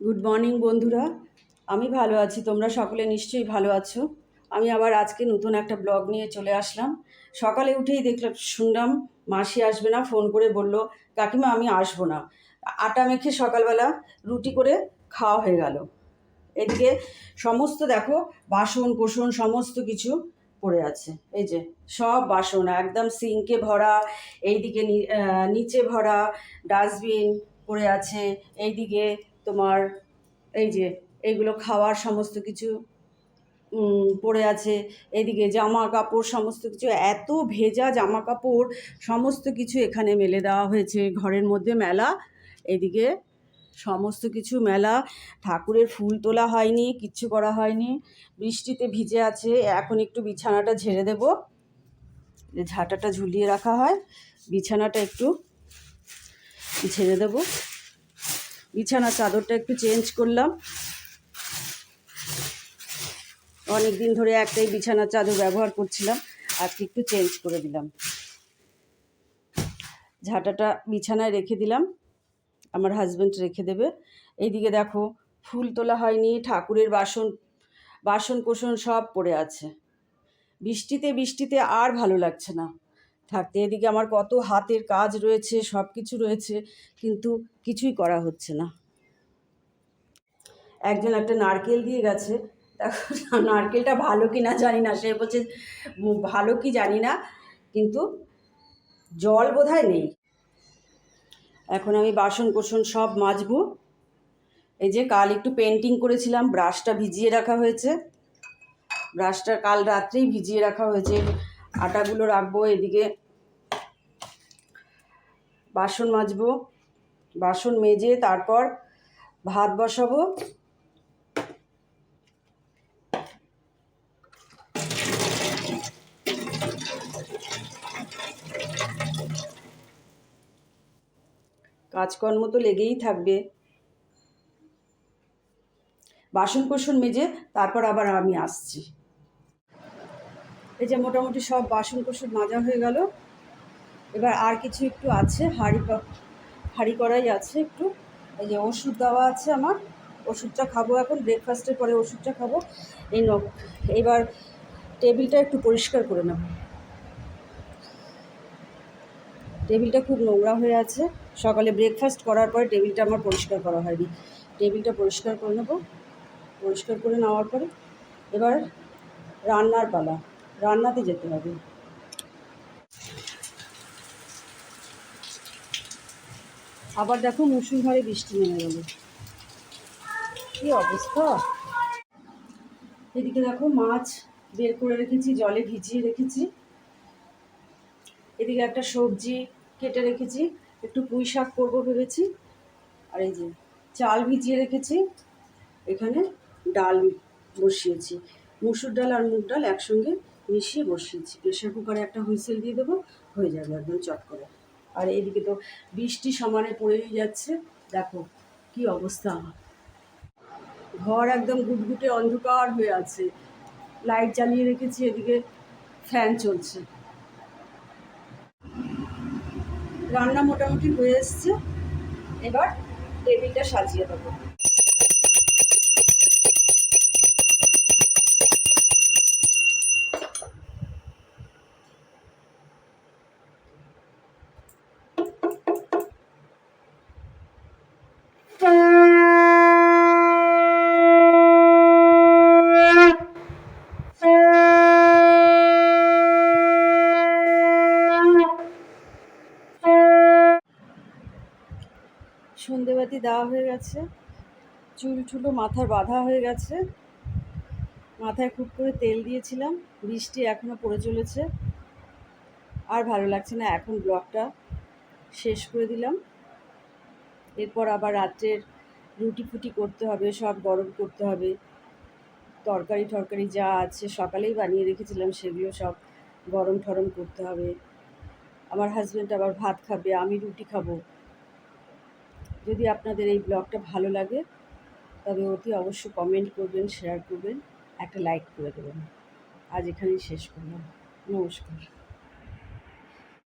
Good morning বন্ধুরা। আমি ভালো আছি, তোমরা সকলে নিশ্চয়ই ভালো আছো। আমি আবার আজকে নতুন একটা ব্লগ নিয়ে চলে আসলাম। সকালে উঠেই দেখলাম, শুনলাম মাসি আসবে না, ফোন করে বলল কাকিমা আমি আসবো না। আটা মেখে সকালবেলা রুটি করে খাওয়া হয়ে গেল। এদিকে সমস্ত দেখো বাসন কোসন সমস্ত কিছু পড়ে আছে। এই যে সব বাসন একদম সিঙ্কে ভরা, এইদিকে নিচে ভরা, ডাস্টবিন পড়ে আছে। এইদিকে তোমার এই যে এইগুলো খাওয়ার সমস্ত কিছু পড়ে আছে। এদিকে জামা কাপড় সমস্ত কিছু, এত ভেজা জামা কাপড় সমস্ত কিছু এখানে মেলে দেওয়া হয়েছে, ঘরের মধ্যে মেলা। এদিকে সমস্ত কিছু মেলা, ঠাকুরের ফুল তোলা হয়নি, কিচ্ছু করা হয়নি, বৃষ্টিতে ভিজে আছে। এখন একটু বিছানাটা ঝেড়ে দেব, যে ঝাঁটাটা ঝুলিয়ে রাখা হয়, বিছানাটা একটু ঝেড়ে দেব। বিছানার চাদরটা একটু চেঞ্জ করলাম, অনেক দিন ধরে একটাই বিছানার চাদর ব্যবহার করছিলাম, আজকে একটু চেঞ্জ করে দিলাম। ঝাঁটাটা বিছানায় রেখে দিলাম, আমার হাজব্যান্ড রেখে দেবে। এইদিকে দেখো ফুল তোলা হয়নি, ঠাকুরের বাসন কোসন সব পড়ে আছে। বৃষ্টিতে আর ভালো লাগছে না থাকতে। এদিকে আমার কত হাতের কাজ রয়েছে, সব কিছু রয়েছে, কিন্তু কিছুই করা হচ্ছে না। একজন একটা নারকেল দিয়ে গেছে, দেখো নারকেলটা ভালো কি না জানি না, সে বলছে ভালো কি জানি না, কিন্তু জল বোধহয় নেই। এখন আমি বাসন কোসন সব মাজবো। এই যে কাল একটু পেন্টিং করেছিলাম, ব্রাশটা ভিজিয়ে রাখা হয়েছে, ব্রাশটা কাল রাত্রেই ভিজিয়ে রাখা হয়েছে। আটাগুলো রাখবো, এদিকে বাসন মাজবো, বাসন মেজে তারপর ভাত বসাবো। কাজকর্ম তো লেগেই থাকবে। বাসন কোসন মেজে তারপর আবার আমি আসছি। এই যে মোটামুটি সব বাসন কোসন মাজা হয়ে গেল। এবার আর কিছু একটু আছে, হাঁড়ি কড়াই আছে একটু। এই যে ওষুধ দেওয়া আছে আমার, ওষুধটা খাবো এখন, ব্রেকফাস্টের পরে ওষুধটা খাবো। এবার টেবিলটা একটু পরিষ্কার করে নেব। টেবিলটা খুব নোংরা হয়ে আছে, সকালে ব্রেকফাস্ট করার পরে টেবিলটা আমার পরিষ্কার করা হয়নি। টেবিলটা পরিষ্কার করে নেব। পরিষ্কার করে নেওয়ার পরে এবার রান্নার পালা, রান্নাতে যেতে হবে। আবার দেখো মুষলধারে বৃষ্টি নেমে গেল, কী অবস্থা। এদিকে দেখো মাছ বের করে রেখেছি, জলে ভিজিয়ে রেখেছি। এদিকে একটা সবজি কেটে রেখেছি, একটু পুঁই শাক করবো ভেবেছি। আর এই যে চাল ভিজিয়ে রেখেছি, এখানে ডাল বসিয়েছি, মুসুর ডাল আর মুগ ডাল একসঙ্গে মিশিয়ে বসিয়েছি। প্রেশার কুকারে একটা হুইসেল দিয়ে দেবো, হয়ে যাবে একদম চট করে। আর এদিকে তো বৃষ্টি সমানে পড়েই যাচ্ছে, দেখো কি অবস্থা। ঘর একদম গুটগুটে অন্ধকার হয়ে আছে, লাইট জ্বালিয়ে রেখেছি, এদিকে ফ্যান চলছে। রান্না মোটামুটি হয়ে এসছে, এবার টেবিলটা সাজিয়ে দেবো। সন্ধেবাতি দেওয়া হয়ে গেছে, চুল টুলো মাথার বাঁধা হয়ে গেছে, মাথায় খুব করে তেল দিয়েছিলাম, বৃষ্টি এখনও পড়ে চলেছে, আর ভালো লাগছে না। এখন ব্লগটা শেষ করে দিলাম। এরপর আবার রাত্রের রুটি ফুটি করতে হবে, সব গরম করতে হবে। তরকারি যা আছে সকালেই বানিয়ে রেখেছিলাম, সেগুলো সব গরম ঠরম করতে হবে। আমার হাজব্যান্ড আবার ভাত খাবে, আমি রুটি খাবো। যদি আপনাদের এই ব্লগটা ভালো লাগে তবে অতি অবশ্যই কমেন্ট করবেন, শেয়ার করবেন, একটা লাইক করে দেবেন। আজ এখানেই শেষ করলাম। নমস্কার।